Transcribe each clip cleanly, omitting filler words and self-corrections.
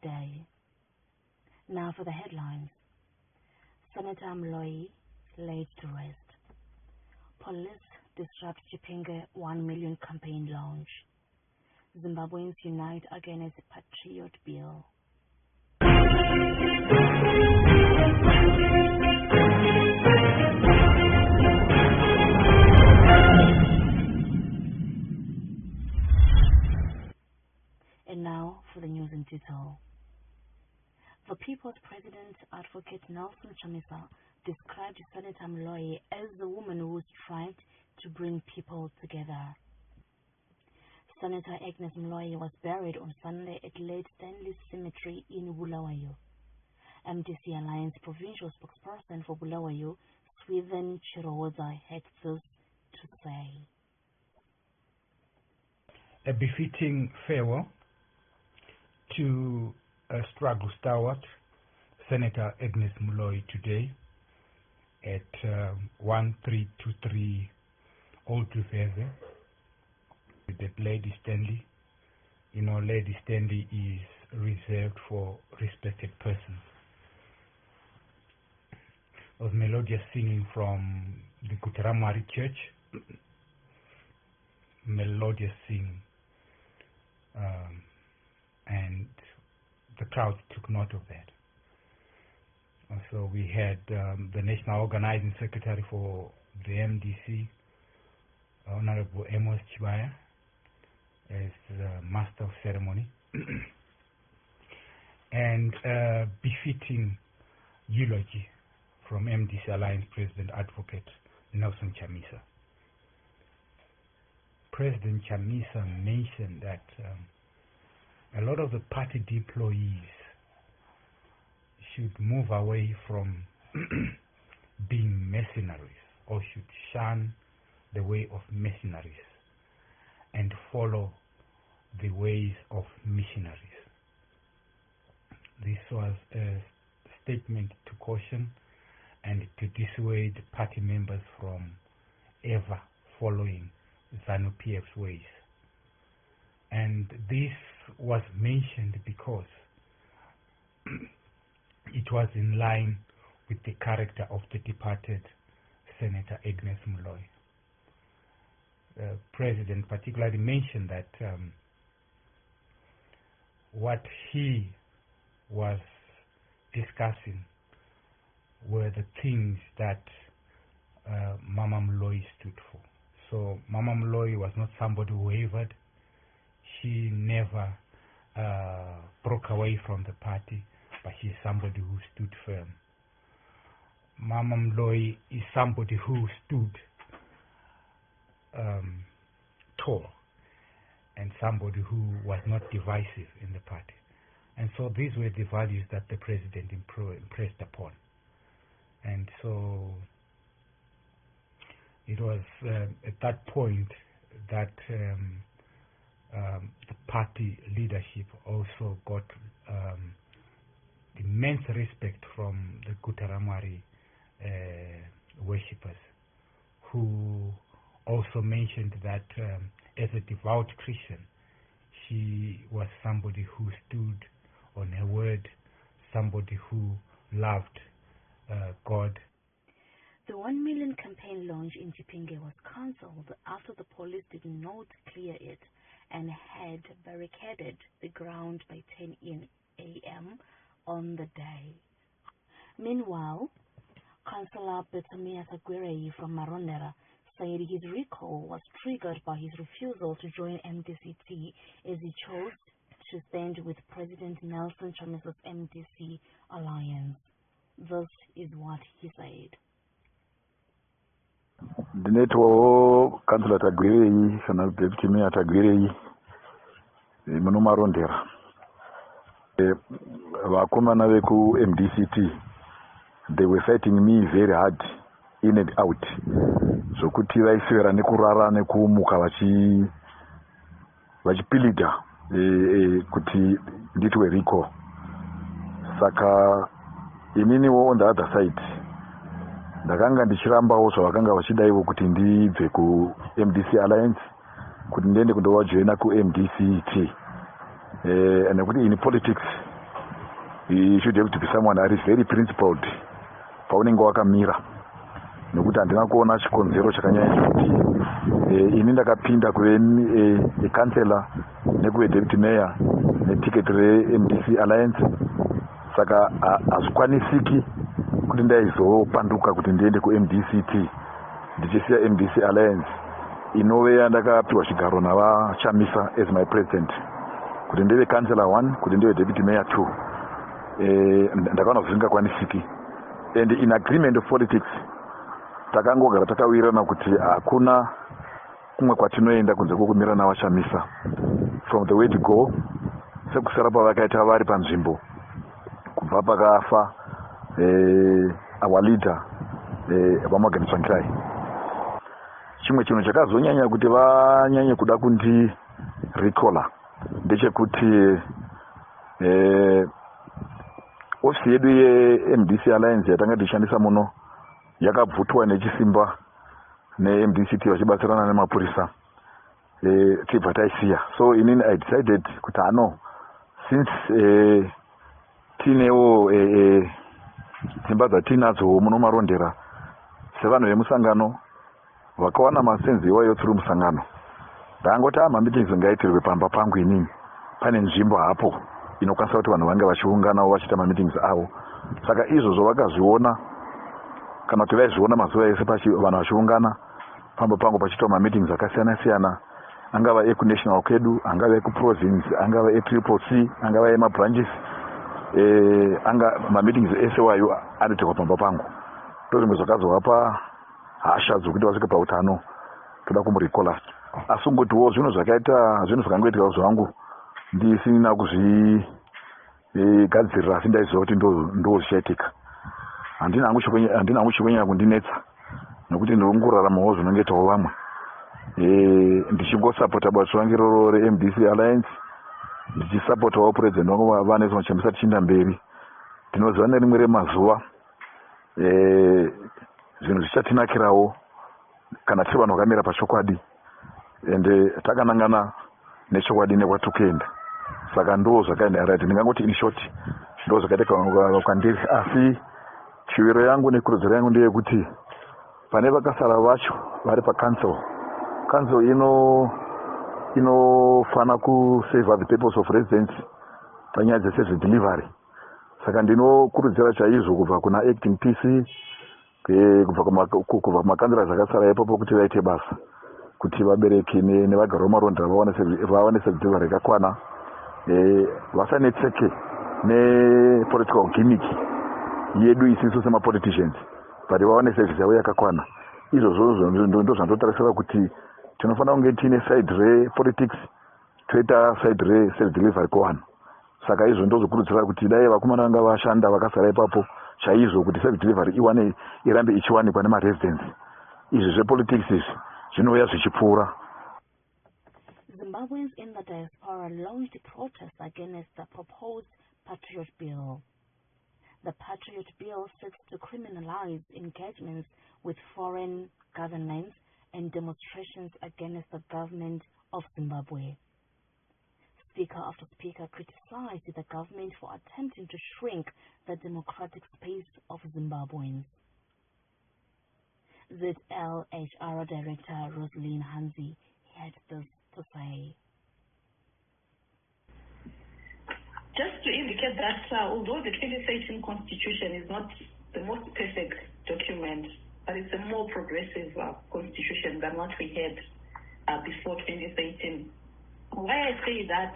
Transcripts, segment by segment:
day. Now for the headlines. Senator Mloyi laid to rest. Police disrupt Chipinge 1 million campaign launch. Zimbabweans unite against Patriot Bill. And now for the news in detail. The People's President, Advocate Nelson Chamisa, described Senator Mloyi as the woman who strived to bring people together. Senator Agnes Mloyi was buried on Sunday at Late Stanley Cemetery in Bulawayo. MDC Alliance provincial spokesperson for Bulawayo, Swithin Chiroza, had this to say. A befitting farewell to a struggle stalwart, Senator Agnes Mloyi, today at 1323 Old River with Lady Stanley. You know, Lady Stanley is reserved for respected persons. It was melodious singing from the Gutaramari Church, melodious singing, and the crowd took note of that. So we had the National Organizing Secretary for the MDC, Honorable Amos Chibaya, as Master of Ceremony, and befitting eulogy from MDC Alliance President Advocate Nelson Chamisa. President Chamisa mentioned that a lot of the party employees should move away from being mercenaries, or should shun the way of mercenaries and follow the ways of missionaries. This was a statement to caution and to dissuade party members from ever following ZANU-PF's ways. And this was mentioned because it was in line with the character of the departed Senator Agnes Mloyi. The President particularly mentioned that what he was discussing were the things that Mama Mloyi stood for. So Mama Mloyi was not somebody who wavered. She never broke away from the party, but she's somebody who stood firm. Mama Mloyi is somebody who stood tall and somebody who was not divisive in the party. And so these were the values that the President impressed upon. And so it was at that point that the party leadership also got immense respect from the Gutaramari worshippers, who also mentioned that as a devout Christian, she was somebody who stood on her word, somebody who loved God. The 1 million campaign launch in Chipinge was cancelled after the police did not clear it and had barricaded the ground by 10 a.m. on the day. Meanwhile, Councillor Betamias Aguirre from Marondera said his recall was triggered by his refusal to join MDCT as he chose to stand with President Nelson Chamisa's MDC Alliance. This is what he said. The network Councillor Aguirre, Honorable Deputy Mayor Aguirre, Marondera. Vakomana veku MDCT, they were fighting me very hard in and out. So kuti vaiswera nekurara nekumuka vachipilida kuti nditwe recall. Saka ininiwo on the other side ndakanga ndichirambawo zvavakanga vachidaiwo kuti ndibve ku MDC Alliance kuti ndiende kundovajoina ku MDCT. Nekuti in politics he should have to be someone that is very principled paunenge wakamira, nekuti handina kuona chikonzero chakanyanya kuti ini ndakapinda kuve ekansela nekuve deputy mayor netiketi reMDC Alliance, saka hazvikwanisiki kuti ndaizopanduka kuti ndiende kuMDCT ndichisiya MDC Alliance inove yandakapiwa chigaro navachamisa as my president, kuti ndeve kansela 1, kuti ndeve deputy mayor 2. Ndakaona kuti zvingakwanisiki, and in agreement of politics takangogara takawirirana kuti hakuna kumwe kwatinoenda kunze kwokumira navachamisa from the way to go, sekusara pavakaita vari panzvimbo kubva pakafa our leader vaMorgan Tsvangirai. Chimwe chinhu chakazonyanya kuti vanyanye kuda kundirekola ndechekuti ofisi yedu yeMDC Alliance yatanga tichishandisa muno yakabvutwa nechisimba neMDCT vachibatsirana nemapurisa tibva taisiya. So inini I decided kuti since tinewo dzimba dzatinadzo muno marondera sevanhu vemusangano vakawana masenzi iwayo tiri musangano, ndangoti mameetings ngaitirwe pamba pangu inini pane nzvimbo hapo inokwanisa kuti vanhu vange vachiunganawo vachiita mameetings avo. Saka izvozvo vakazviona kana kuti vaizviona mazuva ese vanhu vachiungana pamba pangu pachiitwa mameetings akasiyana siyana, angava ekunational kwedu, angava ekuprovince, angava eTCCC, angava emabranches, mameetings ese wayo anoitirwa pamba pangu. Ndozvimwe zvakazovapa hasha dzokuti vasvike pautano toda kumurekola. Asungotiwo zvinhu zvakaita zvinhu zvakangoitika zvangu ndisina kuzvigadzirira asi ndaiziva kuti ndo zvichaitika. Handina hangu chikwenya kundinetsa nokuti ndongoraramawo zvinongoitawo vamwe, ndichingosapota bato rangu iroro reMDC Alliance, ndichisapotawo president wangu Vanessa Machamisa tichienda mberi. Ndinoziva nerimwe remazuva zvinhu zvichatinakirawo kana tiri vanhu vakamira pachokwadi, ende takanangana nechokwadi nekwatokuenda. Saka ndo zvakaenderati, ndingangoti in short ndo zvakaita kwandiri. Asi chiviro yangu nekurudziro yangu ndeyekuti pane vakasara vacho vari pacouncil inofana kusave the purpose of residents panyaya dzeservice delivery. Saka ndinokurudzira chaizvo kubva kuna acting PC, kubva kumakanzera akasara ipapo kuti vaite basa kuti vabereki nevagari vemarondera vawane service delivery yakakwana, vasanetseke nepolitical gimmick yedu isiso semapoliticians, but vawane service yavo yakakwana. Izvozvo ndo zvandotarisira kuti tinofanira kunge tiine side repolitics toita side reservice delivery kuvanhu. Saka izvo ndozvokurudzira kuti dai vakomana vanga vashanda vakasara ipapo chaizvo kuti service delivery irambe ichiwanikwa nemaresidents. Izvi zvepolitics izvi zvinouya zvichipfuura. Zimbabweans in the diaspora launched protests against the proposed Patriot Bill. The Patriot Bill seeks to criminalize engagements with foreign governments and demonstrations against the government of Zimbabwe. Speaker after speaker criticized the government for attempting to shrink the democratic space of Zimbabweans. ZLHR Director Rosalind Hanzi had this to say. Just to indicate that although the 2013 Constitution is not the most perfect document, but it's a more progressive Constitution than what we had before 2013. Why I say that,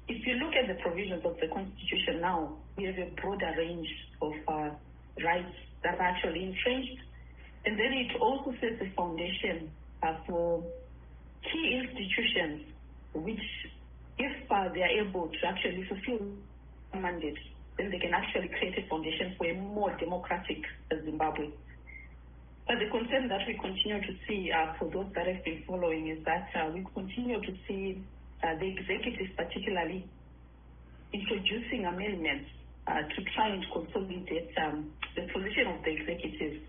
if you look at the provisions of the Constitution now, we have a broader range of rights that are actually entrenched. And then it also sets a foundation for key institutions which, if they are able to actually fulfill the mandate, then they can actually create a foundation for a more democratic Zimbabwe. But the concern that we continue to see for those that have been following is that we continue to see the executives particularly introducing amendments to try and consolidate the position of the executives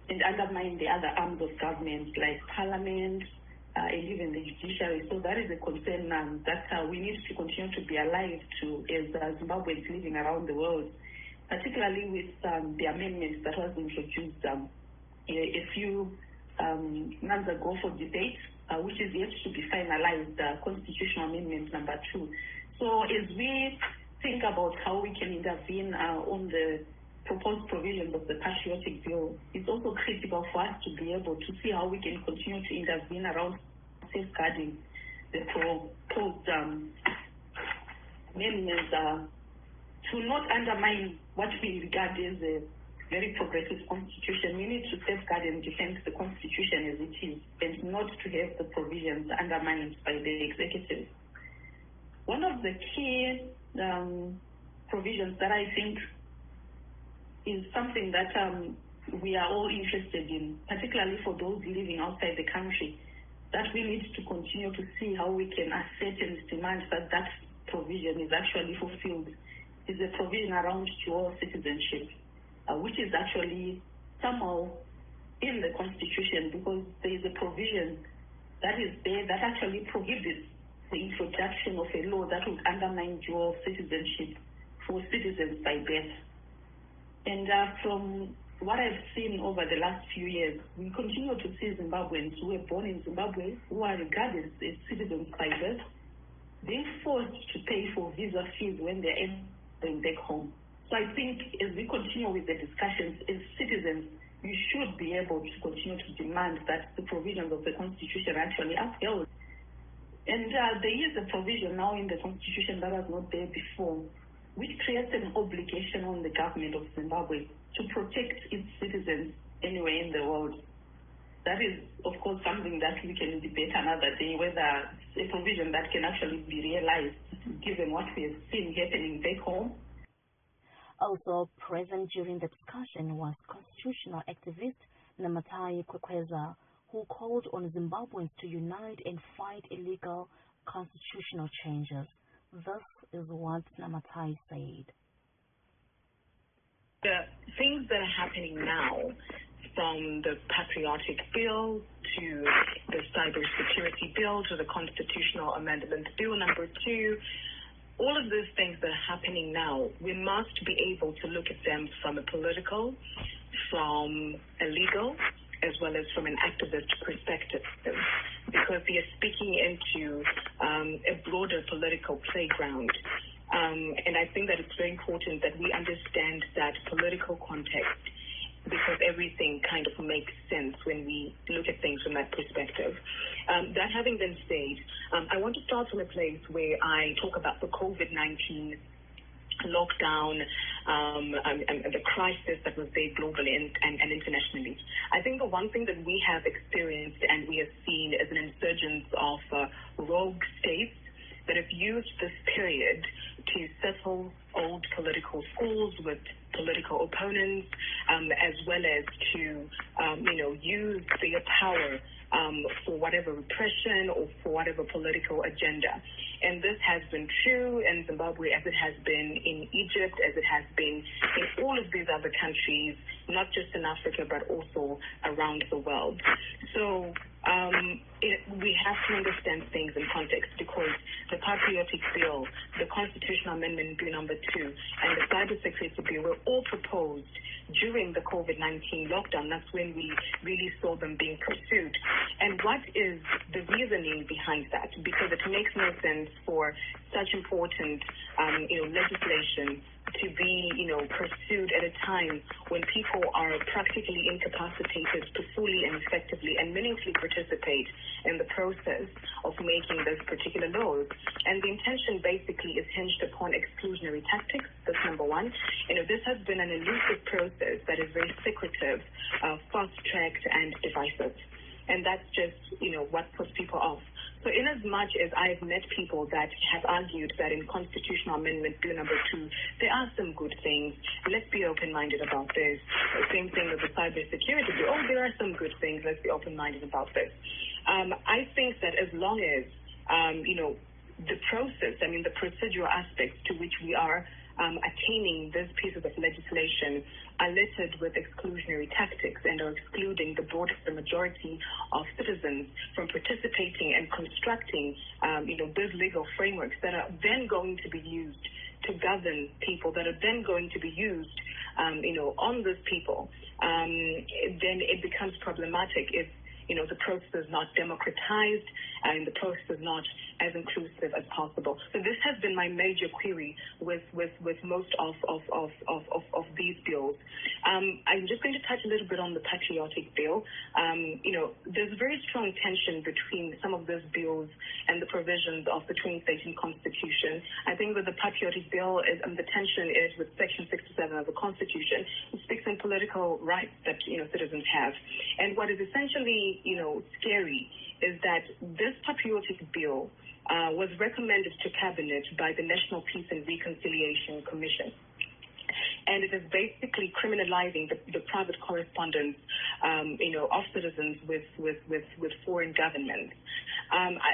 and undermine the other arms of government like parliament, and even the judiciary. So that is a concern that we need to continue to be alive to as Zimbabweans living around the world, particularly with the amendments that was introduced a few months ago for debate, which is yet to be finalized, Constitutional Amendment number 2. So as we think about how we can intervene on the proposed provisions of the Patriotic Bill, it's also critical for us to be able to see how we can continue to intervene around safeguarding the proposed amendments to not undermine what we regard as a very progressive constitution. We need to safeguard and defend the constitution as it is, and not to have the provisions undermined by the executive. One of the key provisions that I think is something that we are all interested in, particularly for those living outside the country, that we need to continue to see how we can assert and demand that that provision is actually fulfilled, is a provision around dual citizenship, which is actually somehow in the constitution, because there is a provision that is there that actually prohibits the introduction of a law that would undermine dual citizenship for citizens by birth. And from what I've seen over the last few years, we continue to see Zimbabweans who were born in Zimbabwe, who are regarded as citizens by birth, being forced to pay for visa fees when they're entering back home. So I think as we continue with the discussions, as citizens, we should be able to continue to demand that the provisions of the Constitution are actually upheld. And there is a provision now in the Constitution that was not there before, which creates an obligation on the government of Zimbabwe to protect its citizens anywhere in the world. That is, of course, something that we can debate another day, whether it's a provision that can actually be realized, given what we have seen happening back home. Also present during the discussion was constitutional activist Namatai Kwekweza, who called on Zimbabweans to unite and fight illegal constitutional changes. This is what Namatai said. The things that are happening now, from the Patriotic Bill to the Cybersecurity Bill to the Constitutional Amendment Bill number 2, all of those things that are happening now, we must be able to look at them from a political, from a legal, as well as from an activist perspective, because they are speaking into a broader political playground. And I think that it's very important that we understand that political context, because everything kind of makes sense when we look at things from that perspective. That having been said, I want to start from a place where I talk about the COVID-19 lockdown and the crisis that was there globally and internationally. I think the one thing that we have experienced and we have seen is an insurgence of rogue states that have used this period to settle old political scores with political opponents, as well as to, use their power for whatever repression or for whatever political agenda. And this has been true in Zimbabwe, as it has been in Egypt, as it has been in all of these other countries, not just in Africa, but also around the world. So we have to understand things in context, because the Patriotic Bill, the Constitutional Amendment Bill number 2, and the Cybersecurity Bill were all proposed during the COVID-19 lockdown. That's when we really saw them being pursued. And what is the reasoning behind that? Because it makes no sense for such important legislation to be, pursued at a time when people are practically incapacitated to fully and effectively and meaningfully participate in the process of making those particular laws. And the intention basically is hinged upon exclusionary tactics. That's number one. This has been an elusive process that is very secretive, fast-tracked, and divisive. And that's just, what puts people off. So in as much as I've met people that have argued that in Constitutional Amendment Bill number 2, there are some good things. Let's be open-minded about this. The same thing with the Cybersecurity Bill. Oh, there are some good things. Let's be open-minded about this. I think that as long as, the process, the procedural aspects to which we are attaining these pieces of legislation are littered with exclusionary tactics and are excluding the broad majority of citizens from participating and constructing, these legal frameworks that are then going to be used to govern people, that are then going to be used, on those people, then it becomes problematic if the process is not democratized and the process is not as inclusive as possible. So this has been my major query with most of these bills. I'm just going to touch a little bit on the patriotic bill. There's very strong tension between some of those bills and the provisions of the 2013 Constitution. I think with the patriotic bill, the tension is with Section 67 of the Constitution, which speaks on political rights that citizens have. And what is essentially scary is that this patriotic bill was recommended to Cabinet by the National Peace and Reconciliation Commission. And it is basically criminalizing the private correspondence, of citizens with foreign governments.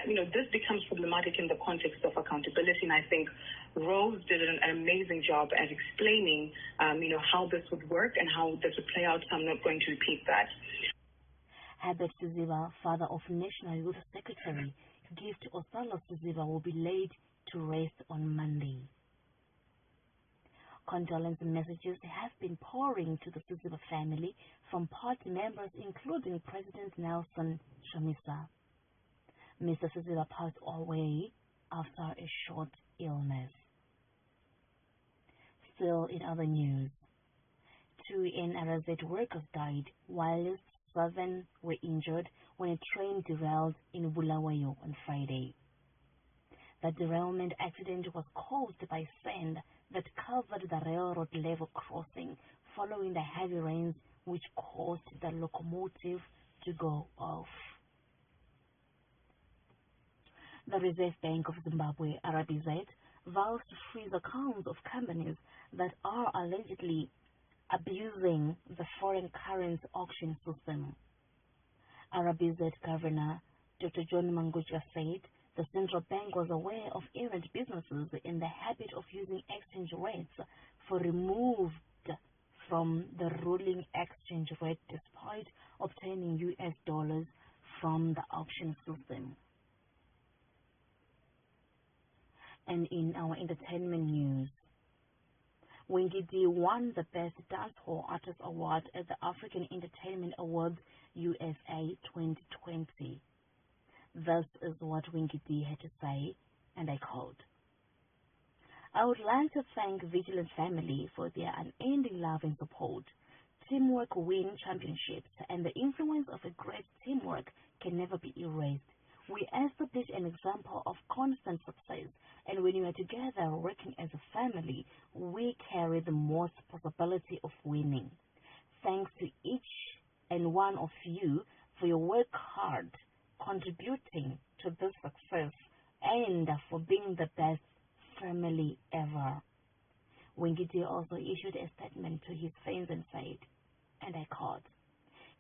This becomes problematic in the context of accountability, and I think Rose did an amazing job at explaining, how this would work and how this would play out, so I'm not going to repeat that. Herbert Siziba, father of National Youth Secretary Gift Osalo Siziba, will be laid to rest on Monday. Condolence messages have been pouring to the Siziba family from party members, including President Nelson Chamisa. Mr. Siziba passed away after a short illness. Still in other news, 2 NRZ workers died while 7 were injured when a train derailed in Bulawayo on Friday. The derailment accident was caused by sand that covered the railroad level crossing following the heavy rains, which caused the locomotive to go off. The Reserve Bank of Zimbabwe, RBZ, vows to freeze accounts of companies that are allegedly abusing the foreign currency auction system. RBZ Governor Dr. John Manguja said the central bank was aware of errant businesses in the habit of using exchange rates for removed from the ruling exchange rate despite obtaining US dollars from the auction system. And in our entertainment news, Wingidi won the Best Dancehall Artist Award at the African Entertainment Awards USA 2020. This is what Wingidi had to say, and I quote, "I would like to thank Vigilant family for their unending love and support. Teamwork wins championships, and the influence of a great teamwork can never be erased. We establish an example of constant success, and when we are together working as a family, we carry the most possibility of winning. Thanks to each and one of you for your work hard, contributing to this success, and for being the best family ever." Wingidi also issued a statement to his fans and said, and I quote,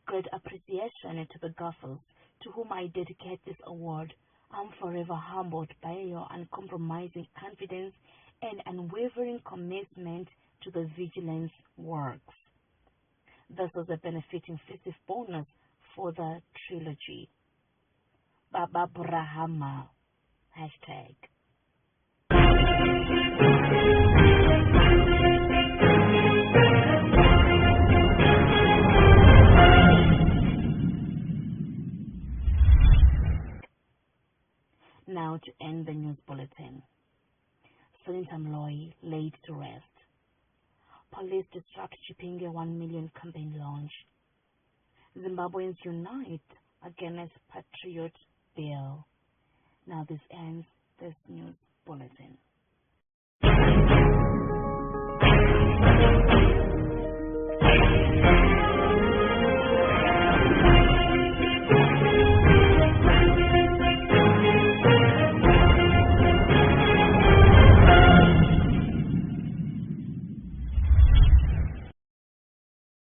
"Great appreciation to the golfers to whom I dedicate this award. I'm forever humbled by your uncompromising confidence and unwavering commitment to the vigilance works." This was a benefiting festive bonus for the trilogy. Baba Brahama #. Now to end the news bulletin. Senator Mloyi laid to rest. Police disrupt Chipinge 1 million campaign launch. Zimbabweans unite against Patriot Bill. Now this ends this news bulletin.